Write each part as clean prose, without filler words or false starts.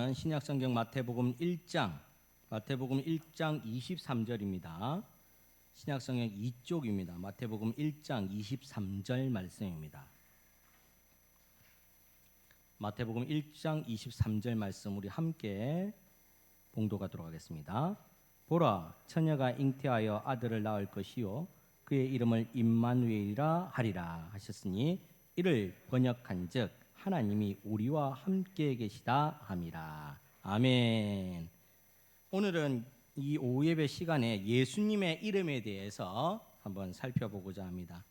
오늘은 신약성경 마태복음 1장 23절입니다. 신약성경 2쪽입니다. 마태복음 1장 23절 말씀입니다. 마태복음 1장 23절 말씀 우리 함께 봉독하도록 하겠습니다. 보라, 처녀가 잉태하여 아들을 낳을 것이요 그의 이름을 임마누엘이라 하리라 하셨으니 이를 번역한즉 하나님이 우리와 함께 계시다 함이라. 아멘. 오늘은 이 오후 예배 시간에 예수님의 이름에 대해서 한번 살펴보고자 합니다.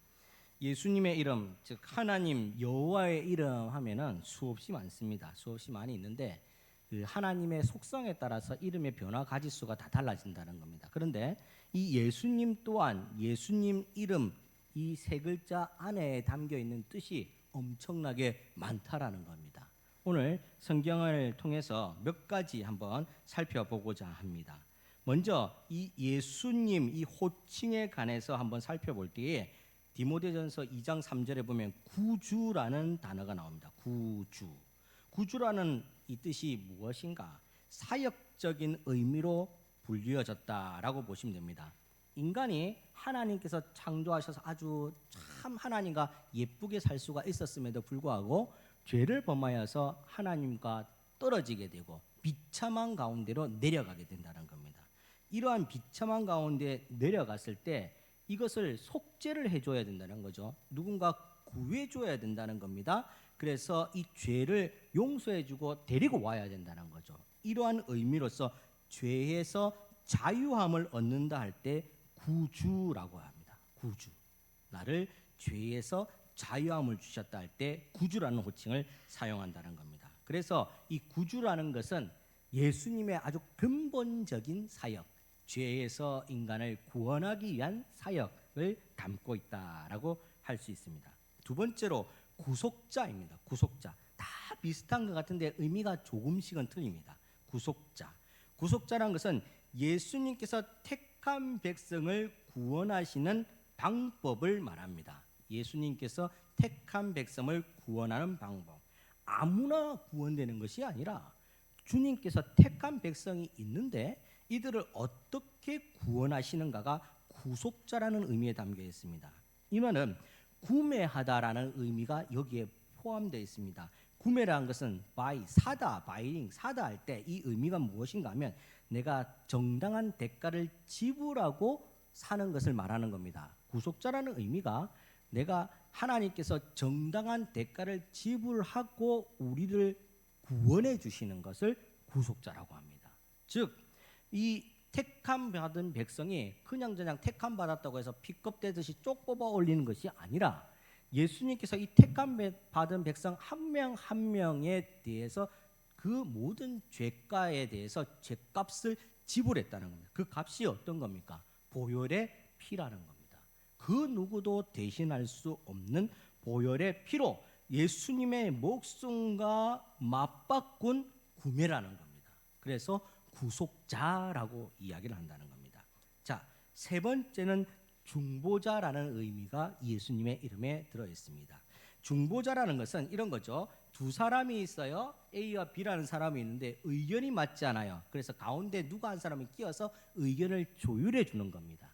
예수님의 이름, 즉 하나님 여호와의 이름 하면은 수없이 많습니다. 수없이 많이 있는데 그 하나님의 속성에 따라서 이름의 변화 가지수가 다 달라진다는 겁니다. 그런데 이 예수님 또한 예수님 이름 이 세 글자 안에 담겨 있는 뜻이 엄청나게 많다라는 겁니다. 오늘 성경을 통해서 몇 가지 한번 살펴보고자 합니다. 먼저 이 예수님 이 호칭에 관해서 한번 살펴볼 때에 디모데전서 2장 3절에 보면 구주라는 단어가 나옵니다. 구주라는 이 뜻이 무엇인가? 사역적인 의미로 불리어졌다라고 보시면 됩니다. 인간이 하나님께서 창조하셔서 아주 참 하나님과 예쁘게 살 수가 있었음에도 불구하고 죄를 범하여서 하나님과 떨어지게 되고 비참한 가운데로 내려가게 된다는 겁니다. 이러한 비참한 가운데 내려갔을 때 이것을 속죄를 해줘야 된다는 거죠. 누군가 구해줘야 된다는 겁니다. 그래서 이 죄를 용서해주고 데리고 와야 된다는 거죠. 이러한 의미로서 죄에서 자유함을 얻는다 할 때 구주라고 합니다. 구주. 나를 죄에서 자유함을 주셨다 할 때 구주라는 호칭을 사용한다는 겁니다. 그래서 이 구주라는 것은 예수님의 아주 근본적인 사역, 죄에서 인간을 구원하기 위한 사역을 담고 있다라고 할 수 있습니다. 두 번째로 구속자입니다. 구속자. 다 비슷한 것 같은데 의미가 조금씩은 틀립니다. 구속자라는 것은 예수님께서 택한 백성을 구원하시는 방법을 말합니다. 예수님께서 택한 백성을 구원하는 방법. 아무나 구원되는 것이 아니라 주님께서 택한 백성이 있는데 이들을 어떻게 구원하시는가가 구속자라는 의미에 담겨 있습니다. 이 말은 구매하다라는 의미가 여기에 포함되어 있습니다. 구매라는 것은 사다 할 때 이 의미가 무엇인가 하면 내가 정당한 대가를 지불하고 사는 것을 말하는 겁니다. 구속자라는 의미가 내가 하나님께서 정당한 대가를 지불하고 우리를 구원해 주시는 것을 구속자라고 합니다. 즉 이 택함 받은 백성이 그냥 택함 받았다고 해서 피껍대듯이 쪽 뽑아 올리는 것이 아니라 예수님께서 이 택함 받은 백성 한 명 한 명에 대해서 그 모든 죄가에 대해서 죄값을 지불했다는 겁니다. 그 값이 어떤 겁니까? 보혈의 피라는 겁니다. 그 누구도 대신할 수 없는 보혈의 피로 예수님의 목숨과 맞바꾼 구매라는 겁니다. 그래서 구속자라고 이야기를 한다는 겁니다. 자, 세 번째는 중보자라는 의미가 예수님의 이름에 들어 있습니다. 중보자라는 것은 이런 거죠. 두 사람이 있어요. A와 B라는 사람이 있는데 의견이 맞지 않아요. 그래서 가운데 누가 한 사람이 끼어서 의견을 조율해 주는 겁니다.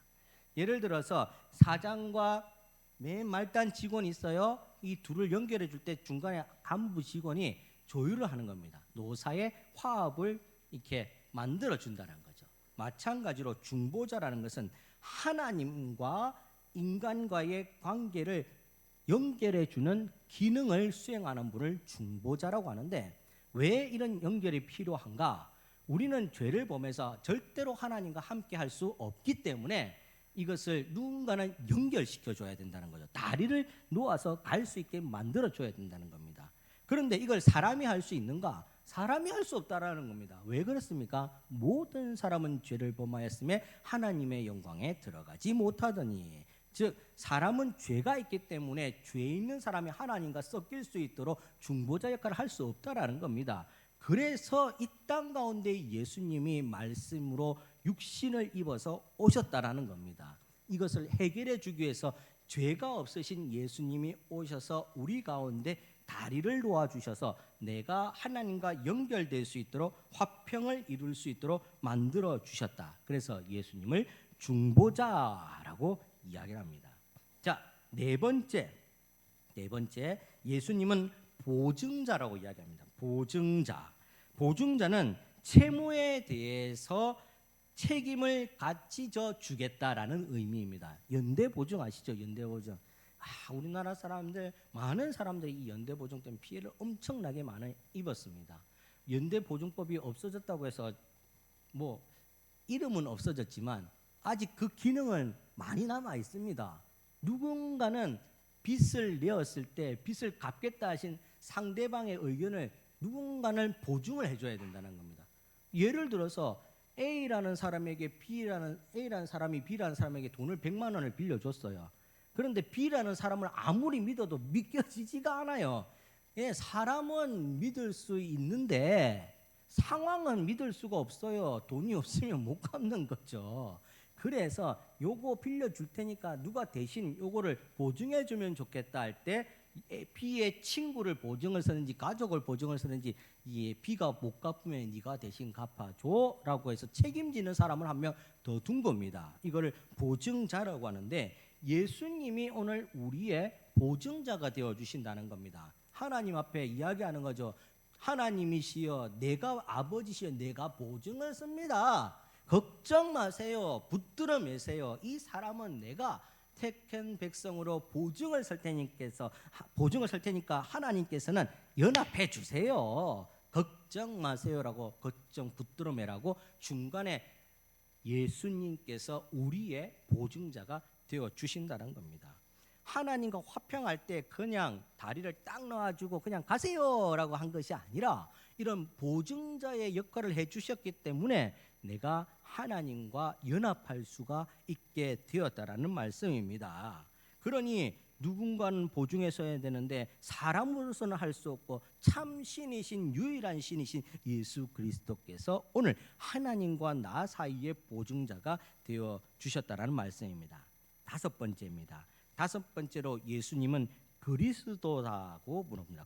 예를 들어서 사장과 맨 말단 직원이 있어요. 이 둘을 연결해 줄 때 중간에 간부 직원이 조율을 하는 겁니다. 노사의 화합을 이렇게 만들어 준다는 거죠. 마찬가지로 중보자라는 것은 하나님과 인간과의 관계를 연결해 주는 기능을 수행하는 분을 중보자라고 하는데 왜 이런 연결이 필요한가? 우리는 죄를 범해서 절대로 하나님과 함께 할 수 없기 때문에 이것을 누군가는 연결시켜 줘야 된다는 거죠. 다리를 놓아서 갈 수 있게 만들어 줘야 된다는 겁니다. 그런데 이걸 사람이 할 수 있는가? 사람이 할 수 없다라는 겁니다. 왜 그렇습니까? 모든 사람은 죄를 범하였음에 하나님의 영광에 들어가지 못하더니, 즉 사람은 죄가 있기 때문에 죄 있는 사람이 하나님과 섞일 수 있도록 중보자 역할을 할 수 없다라는 겁니다. 그래서 이 땅 가운데 예수님이 말씀으로 육신을 입어서 오셨다라는 겁니다. 이것을 해결해 주기 위해서 죄가 없으신 예수님이 오셔서 우리 가운데 다리를 놓아주셔서 내가 하나님과 연결될 수 있도록 화평을 이룰 수 있도록 만들어 주셨다. 그래서 예수님을 중보자라고 이야기를 합니다. 자, 네 번째 예수님은 보증자라고 이야기합니다. 보증자는 채무에 대해서 책임을 같이 져 주겠다라는 의미입니다. 연대보증 아시죠? 연대보증. 우리나라 사람들, 많은 사람들이 이 연대보증 때문에 피해를 엄청나게 많이 입었습니다. 연대보증법이 없어졌다고 해서 뭐 이름은 없어졌지만 아직 그 기능은 많이 남아 있습니다. 누군가는 빚을 내었을 때 빚을 갚겠다 하신 상대방의 의견을 누군가는 보증을 해줘야 된다는 겁니다. 예를 들어서 A라는 사람에게 A라는 사람이 B라는 사람에게 돈을 100만 원을 빌려줬어요. 그런데 B라는 사람을 아무리 믿어도 믿겨지지가 않아요. 예, 사람은 믿을 수 있는데 상황은 믿을 수가 없어요. 돈이 없으면 못 갚는 거죠. 그래서 요거 빌려줄 테니까 누가 대신 요거를 보증해 주면 좋겠다 할 때 B의 친구를 보증을 쓰는지 가족을 보증을 쓰는지 B가 못 갚으면 네가 대신 갚아줘 라고 해서 책임지는 사람을 한 명 더 둔 겁니다. 이거를 보증자라고 하는데 예수님이 오늘 우리의 보증자가 되어주신다는 겁니다. 하나님 앞에 이야기하는 거죠. 하나님이시여, 내가 아버지시여, 내가 보증을 씁니다. 걱정 마세요. 붙들어 매세요. 이 사람은 내가 택한 백성으로 보증을 설 테니까 하나님께서는 연합해 주세요. 걱정 마세요라고 걱정 붙들어 매라고 중간에 예수님께서 우리의 보증자가 되어 주신다는 겁니다. 하나님과 화평할 때 그냥 다리를 딱 놓아주고 그냥 가세요라고 한 것이 아니라 이런 보증자의 역할을 해주셨기 때문에 내가 하나님과 연합할 수가 있게 되었다라는 말씀입니다. 그러니 누군가는 보증해서야 되는데 사람으로서는 할 수 없고 참 신이신 유일한 신이신 예수 그리스도께서 오늘 하나님과 나 사이의 보증자가 되어 주셨다라는 말씀입니다. 다섯 번째로 예수님은 그리스도라고 부릅니다.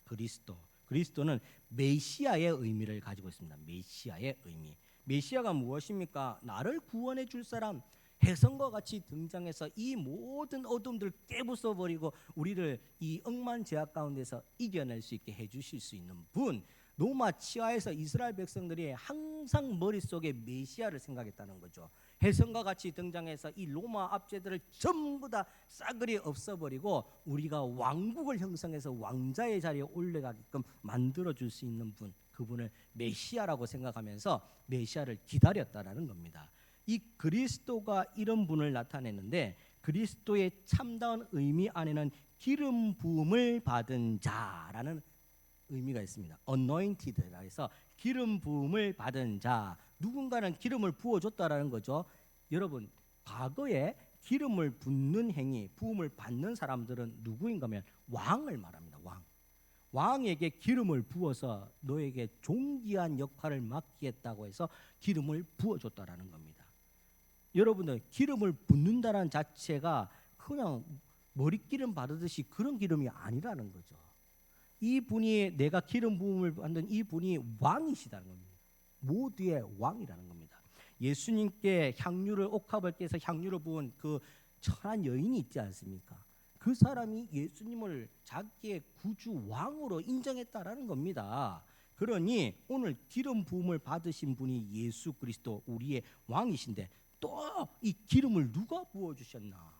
그리스도는 메시아의 의미를 가지고 있습니다. 메시아의 의미. 메시아가 무엇입니까? 나를 구원해 줄 사람, 혜성과 같이 등장해서 이 모든 어둠들을 깨부숴 버리고 우리를 이 억만 죄악 가운데서 이겨낼 수 있게 해주실 수 있는 분. 로마 치하에서 이스라엘 백성들이 항상 머릿속에 메시아를 생각했다는 거죠. 혜성과 같이 등장해서 이 로마 압제들을 전부 다 싸그리 없애버리고 우리가 왕국을 형성해서 왕자의 자리에 올라가게끔 만들어줄 수 있는 분, 그분을 메시아라고 생각하면서 메시아를 기다렸다라는 겁니다. 이 그리스도가 이런 분을 나타내는데 그리스도의 참다운 의미 안에는 기름 부음을 받은 자라는 의미가 있습니다. anointed라 해서 기름 부음을 받은 자, 누군가는 기름을 부어줬다라는 거죠. 여러분, 과거에 기름을 붓는 행위, 부음을 받는 사람들은 누구인가 하면 왕을 말합니다. 왕에게 기름을 부어서 너에게 존귀한 역할을 맡기겠다고 해서 기름을 부어줬다라는 겁니다. 여러분들, 기름을 붓는다는 자체가 그냥 머리기름 바르듯이 그런 기름이 아니라는 거죠. 이 분이, 내가 기름 부음을 받는 이 분이 왕이시다는 겁니다. 모두의 왕이라는 겁니다. 예수님께 향유를, 옥합을 깨서 향유를 부은 그 천한 여인이 있지 않습니까? 그 사람이 예수님을 자기의 구주 왕으로 인정했다라는 겁니다. 그러니 오늘 기름 부음을 받으신 분이 예수 그리스도, 우리의 왕이신데 또 이 기름을 누가 부어주셨나?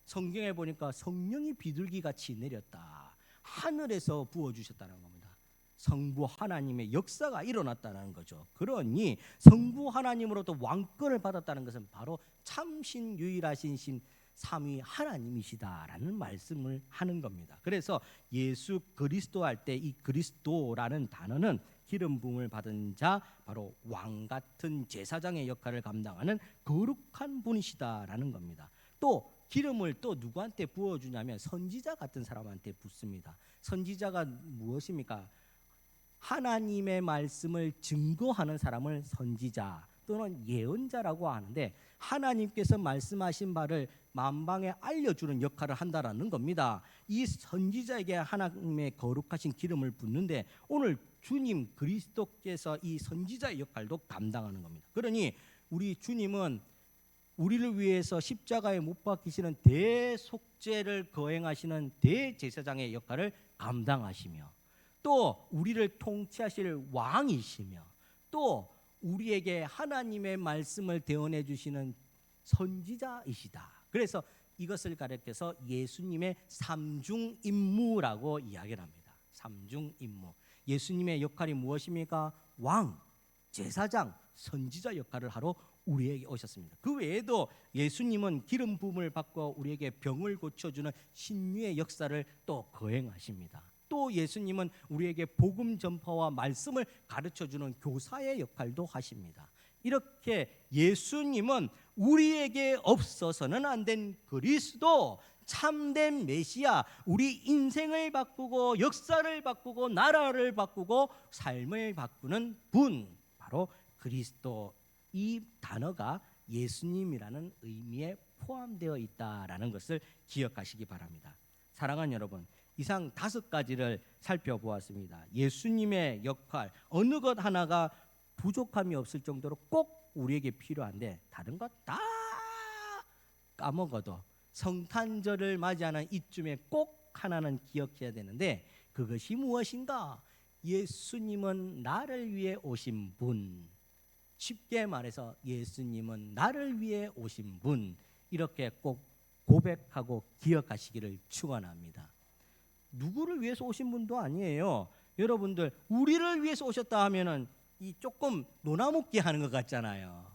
성경에 보니까 성령이 비둘기같이 내렸다. 하늘에서 부어주셨다는 겁니다. 성부 하나님의 역사가 일어났다는 거죠. 그러니 성부 하나님으로부터 왕권을 받았다는 것은 바로 참신 유일하신 신 삼위 하나님이시다라는 말씀을 하는 겁니다. 그래서 예수 그리스도 할 때 이 그리스도라는 단어는 기름 부음을 받은 자, 바로 왕 같은 제사장의 역할을 감당하는 거룩한 분이시다라는 겁니다. 또 기름을 또 누구한테 부어주냐면 선지자 같은 사람한테 붓습니다. 선지자가 무엇입니까? 하나님의 말씀을 증거하는 사람을 선지자, 또는 예언자라고 하는데 하나님께서 말씀하신 바를 만방에 알려주는 역할을 한다라는 겁니다. 이 선지자에게 하나님의 거룩하신 기름을 붓는데 오늘 주님 그리스도께서 이 선지자의 역할도 감당하는 겁니다. 그러니 우리 주님은 우리를 위해서 십자가에 못 박히시는 대속죄를 거행하시는 대제사장의 역할을 감당하시며 또 우리를 통치하실 왕이시며 또 우리에게 하나님의 말씀을 대언해 주시는 선지자이시다. 그래서 이것을 가리켜서 예수님의 삼중임무라고 이야기를 합니다. 삼중임무. 예수님의 역할이 무엇입니까? 왕, 제사장, 선지자 역할을 하러 우리에게 오셨습니다. 그 외에도 예수님은 기름 부음을 받고 우리에게 병을 고쳐주는 신유의 역사를 또 거행하십니다. 또 예수님은 우리에게 복음 전파와 말씀을 가르쳐주는 교사의 역할도 하십니다. 이렇게 예수님은 우리에게 없어서는 안 된 그리스도, 참된 메시아, 우리 인생을 바꾸고 역사를 바꾸고 나라를 바꾸고 삶을 바꾸는 분, 바로 그리스도. 이 단어가 예수님이라는 의미에 포함되어 있다라는 것을 기억하시기 바랍니다. 사랑하는 여러분, 이상 5가지를 살펴보았습니다. 예수님의 역할, 어느 것 하나가 부족함이 없을 정도로 꼭 우리에게 필요한데 다른 것 다 까먹어도 성탄절을 맞이하는 이쯤에 꼭 하나는 기억해야 되는데 그것이 무엇인가? 예수님은 나를 위해 오신 분. 쉽게 말해서 예수님은 나를 위해 오신 분. 이렇게 꼭 고백하고 기억하시기를 축원합니다. 누구를 위해서 오신 분도 아니에요. 여러분들 우리를 위해서 오셨다 하면은 이 조금 노나먹기 하는 것 같잖아요.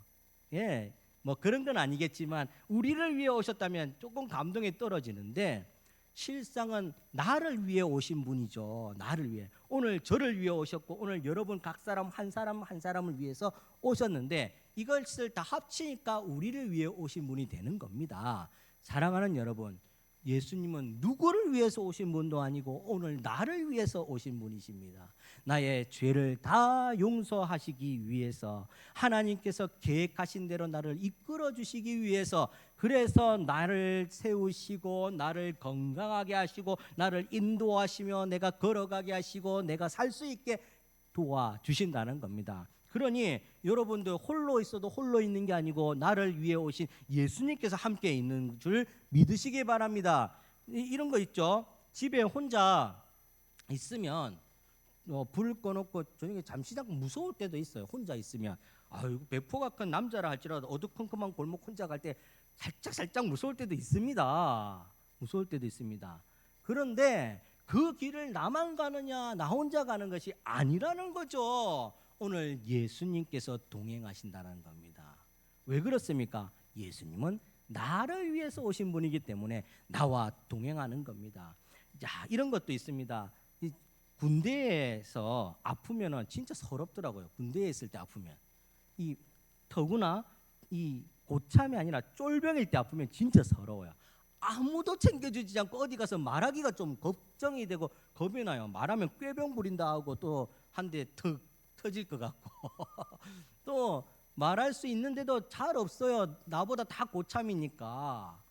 예, 뭐 그런 건 아니겠지만 우리를 위해 오셨다면 조금 감동이 떨어지는데 실상은 나를 위해 오신 분이죠. 나를 위해. 오늘 저를 위해 오셨고 오늘 여러분 각 사람 한 사람을 위해서 오셨는데 이것을 다 합치니까 우리를 위해 오신 분이 되는 겁니다. 사랑하는 여러분, 예수님은 누구를 위해서 오신 분도 아니고 오늘 나를 위해서 오신 분이십니다. 나의 죄를 다 용서하시기 위해서 하나님께서 계획하신 대로 나를 이끌어 주시기 위해서 그래서 나를 세우시고 나를 건강하게 하시고 나를 인도하시며 내가 걸어가게 하시고 내가 살 수 있게 도와주신다는 겁니다. 그러니 여러분들 홀로 있어도 홀로 있는 게 아니고 나를 위해 오신 예수님께서 함께 있는 줄 믿으시기 바랍니다. 이런 거 있죠. 집에 혼자 있으면 불 꺼놓고 저녁에 잠시 잠깐 무서울 때도 있어요. 혼자 있으면 배포가 큰 남자라 할지라도 어두컴컴한 골목 혼자 갈 때 살짝 무서울 때도 있습니다. 무서울 때도 있습니다. 그런데 그 길을 나만 가느냐 나 혼자 가는 것이 아니라는 거죠. 오늘 예수님께서 동행하신다는 겁니다. 왜 그렇습니까? 예수님은 나를 위해서 오신 분이기 때문에 나와 동행하는 겁니다. 자, 이런 것도 있습니다. 이 군대에서 아프면은 진짜 서럽더라고요. 군대에 있을 때 아프면 이 더구나 이 고참이 아니라 쫄병일 때 아프면 진짜 서러워요. 아무도 챙겨주지 않고 어디 가서 말하기가 좀 걱정이 되고 겁이 나요. 말하면 꾀병 부린다 하고 또 한 대 턱 터질 것 같고 또 말할 수 있는데도 잘 없어요. 나보다 다 고참이니까.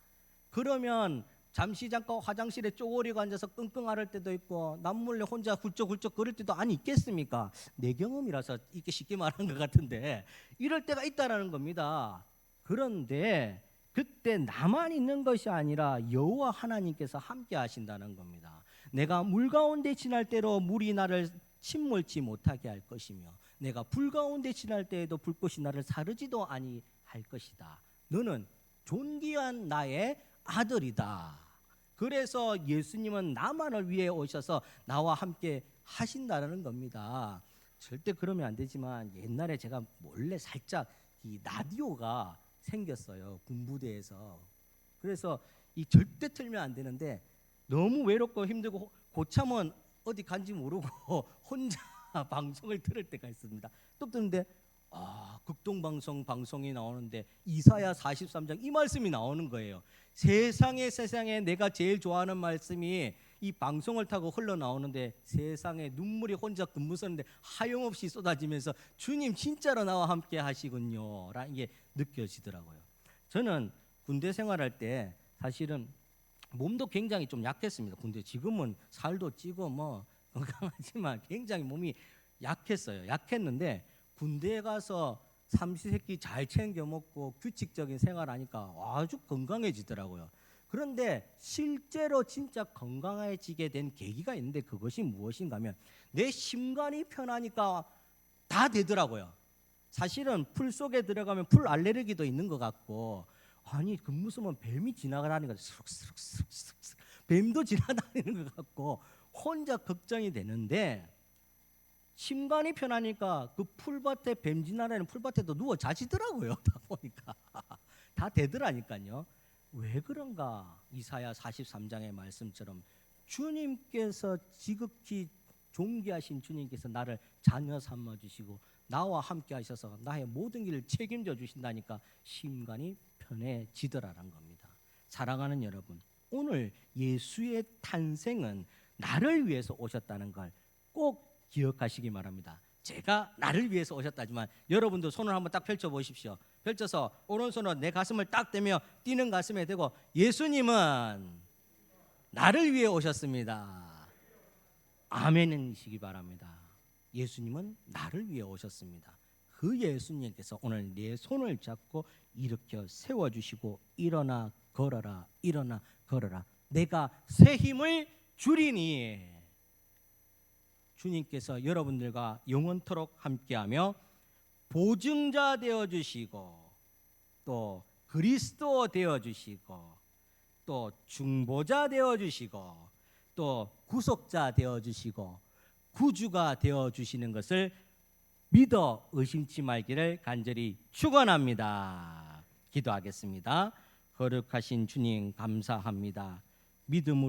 그러면 잠시 잠깐 화장실에 쪼그리고 앉아서 끙끙 앓을 때도 있고 남몰래 혼자 훌쩍훌쩍 거릴 때도 아니 있겠습니까? 내 경험이라서 이렇게 쉽게 말하는 것 같은데 이럴 때가 있다라는 겁니다. 그런데 그때 나만 있는 것이 아니라 여호와 하나님께서 함께 하신다는 겁니다. 내가 물 가운데 지날 때로 물이 나를 침몰치 못하게 할 것이며 내가 불 가운데 지날 때에도 불꽃이 나를 사르지도 아니할 것이다. 너는 존귀한 나의 아들이다. 그래서 예수님은 나만을 위해 오셔서 나와 함께 하신다는 겁니다. 절대 그러면 안 되지만 옛날에 제가 몰래 살짝 이 라디오가 생겼어요. 군부대에서. 그래서 이 절대 틀면 안 되는데 너무 외롭고 힘들고 고참은 어디 간지 모르고 혼자 방송을 들을 때가 있습니다. 또 듣는데 극동방송 방송이 나오는데 이사야 43장 이 말씀이 나오는 거예요. 세상에 내가 제일 좋아하는 말씀이 이 방송을 타고 흘러나오는데 세상에 눈물이 혼자 금무서는데 하염없이 쏟아지면서 주님 진짜로 나와 함께 하시군요 라는 게 느껴지더라고요. 저는 군대 생활할 때 사실은 몸도 굉장히 좀 약했습니다. 군대 지금은 살도 찌고 뭐 건강하지만 굉장히 몸이 약했어요. 약했는데 군대에 가서 삼시세끼 잘 챙겨 먹고 규칙적인 생활하니까 아주 건강해지더라고요. 그런데 실제로 진짜 건강해지게 된 계기가 있는데 그것이 무엇인가 하면 내 심관이 편하니까 다 되더라고요. 사실은 풀 속에 들어가면 풀 알레르기도 있는 것 같고, 아니 근무서면 뱀이 지나가다니까 스룩스룩스룩스룩 뱀도 지나다니는 것 같고 혼자 걱정이 되는데, 심관이 편하니까 그 풀밭에 뱀 지나다니는 풀밭에도 누워 자시더라고요. 다 보니까 다 되더라니까요. 왜 그런가? 이사야 43장의 말씀처럼 주님께서 지극히 존귀하신 주님께서 나를 자녀 삼아 주시고 나와 함께 하셔서 나의 모든 길을 책임져 주신다니까 심관이 편해지더라는 겁니다. 사랑하는 여러분, 오늘 예수의 탄생은 나를 위해서 오셨다는 걸 꼭 기억하시기 바랍니다. 제가 나를 위해서 오셨다지만 여러분도 손을 한번 딱 펼쳐 보십시오. 펼쳐서 오른손으로 내 가슴을 딱 대며 뛰는 가슴에 대고 예수님은 나를 위해 오셨습니다. 아멘이시기 바랍니다. 예수님은 나를 위해 오셨습니다. 그 예수님께서 오늘 내 손을 잡고 일으켜 세워주시고 일어나 걸어라, 일어나 걸어라, 내가 새 힘을 주리니. 주님께서 여러분들과 영원토록 함께하며 보증자 되어주시고 또 그리스도 되어주시고 또 중보자 되어주시고 또 구속자 되어주시고 구주가 되어주시는 것을 믿어 의심치 말기를 간절히 축원합니다. 기도하겠습니다. 거룩하신 주님 감사합니다. 믿음으로